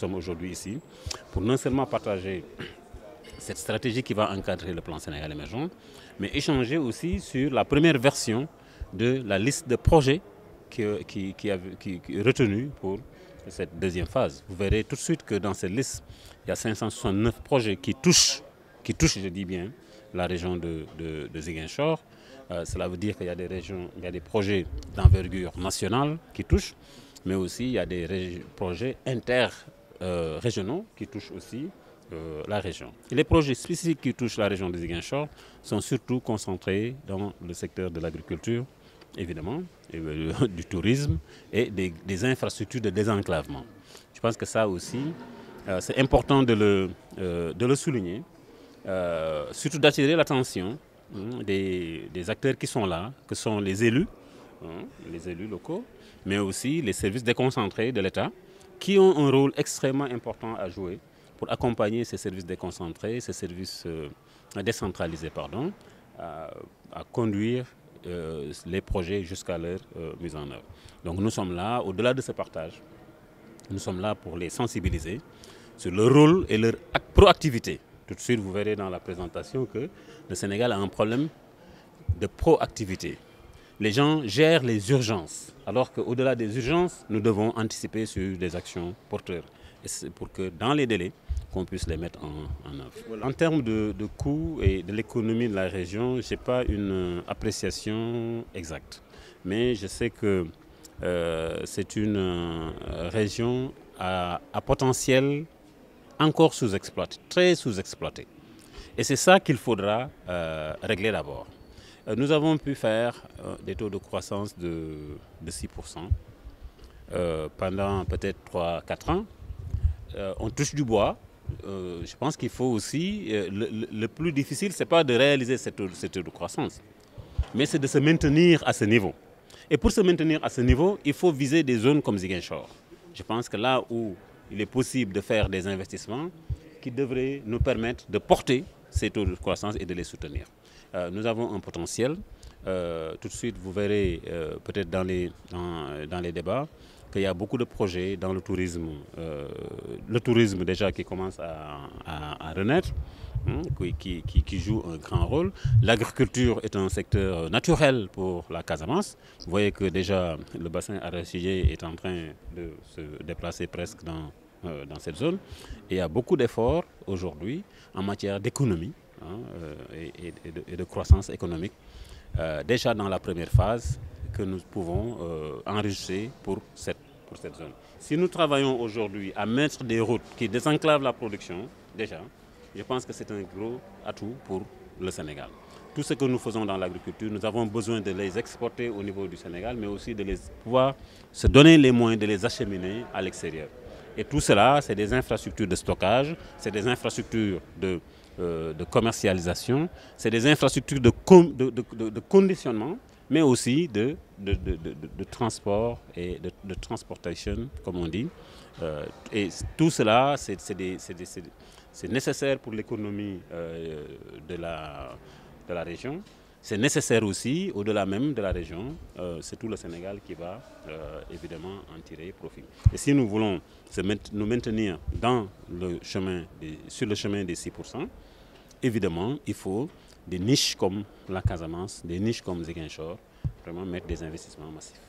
sommes aujourd'hui ici pour non seulement partager cette stratégie qui va encadrer le plan Sénégal émergent, mais échanger aussi sur la première version de la liste de projets qui est retenue pour cette deuxième phase. Vous verrez tout de suite que dans cette liste, il y a 569 projets qui touchent, je dis bien, la région de Ziguinchor. Cela veut dire qu'il y a il y a des projets d'envergure nationale qui touchent, mais aussi il y a des projets interrégionaux qui touchent aussi la région. Et les projets spécifiques qui touchent la région de Ziguinchor sont surtout concentrés dans le secteur de l'agriculture, évidemment, et du tourisme et des infrastructures de désenclavement. Je pense que ça aussi, c'est important de le souligner, surtout d'attirer l'attention des acteurs qui sont là, que sont les élus locaux, mais aussi les services déconcentrés de l'État, qui ont un rôle extrêmement important à jouer pour accompagner ces services déconcentrés, ces services décentralisés, pardon, à conduire les projets jusqu'à leur mise en œuvre. Donc nous sommes là, au-delà de ce partage, nous sommes là pour les sensibiliser sur leur rôle et leur proactivité. Tout de suite, vous verrez dans la présentation que le Sénégal a un problème de proactivité. Les gens gèrent les urgences, alors qu'au-delà des urgences, nous devons anticiper sur des actions porteurs, pour que dans les délais, qu'on puisse les mettre en œuvre. Voilà. En termes de coûts et de l'économie de la région, je n'ai pas une appréciation exacte. Mais je sais que c'est une région à potentiel encore sous-exploité, très sous-exploité. Et c'est ça qu'il faudra régler d'abord. Nous avons pu faire des taux de croissance de 6% pendant peut-être 3-4 ans. On touche du bois. Je pense qu'il faut aussi, le plus difficile, ce n'est pas de réaliser cette taux de croissance, mais c'est de se maintenir à ce niveau. Et pour se maintenir à ce niveau, il faut viser des zones comme Ziguinchor. Je pense que là où il est possible de faire des investissements qui devraient nous permettre de porter ces taux de croissance et de les soutenir. Nous avons un potentiel. Tout de suite, vous verrez peut-être dans les débats qu'il y a beaucoup de projets dans le tourisme. Le tourisme déjà qui commence à renaître, qui joue un grand rôle. L'agriculture est un secteur naturel pour la Casamance. Vous voyez que déjà le bassin arachidier est en train de se déplacer presque dans cette zone. Et il y a beaucoup d'efforts aujourd'hui en matière d'économie et de croissance économique, déjà dans la première phase que nous pouvons enregistrer pour cette zone. Si nous travaillons aujourd'hui à mettre des routes qui désenclavent la production, déjà, je pense que c'est un gros atout pour le Sénégal. Tout ce que nous faisons dans l'agriculture, nous avons besoin de les exporter au niveau du Sénégal, mais aussi de pouvoir se donner les moyens de les acheminer à l'extérieur. Et tout cela, c'est des infrastructures de stockage, c'est des infrastructures de commercialisation, c'est des infrastructures de conditionnement, mais aussi de transport et de transportation, comme on dit. Et tout cela, c'est nécessaire pour l'économie de la région. C'est nécessaire aussi, au-delà même de la région, c'est tout le Sénégal qui va évidemment en tirer profit. Et si nous voulons nous maintenir sur le chemin des 6%, évidemment, il faut des niches comme la Casamance, des niches comme Ziguinchor, vraiment mettre des investissements massifs.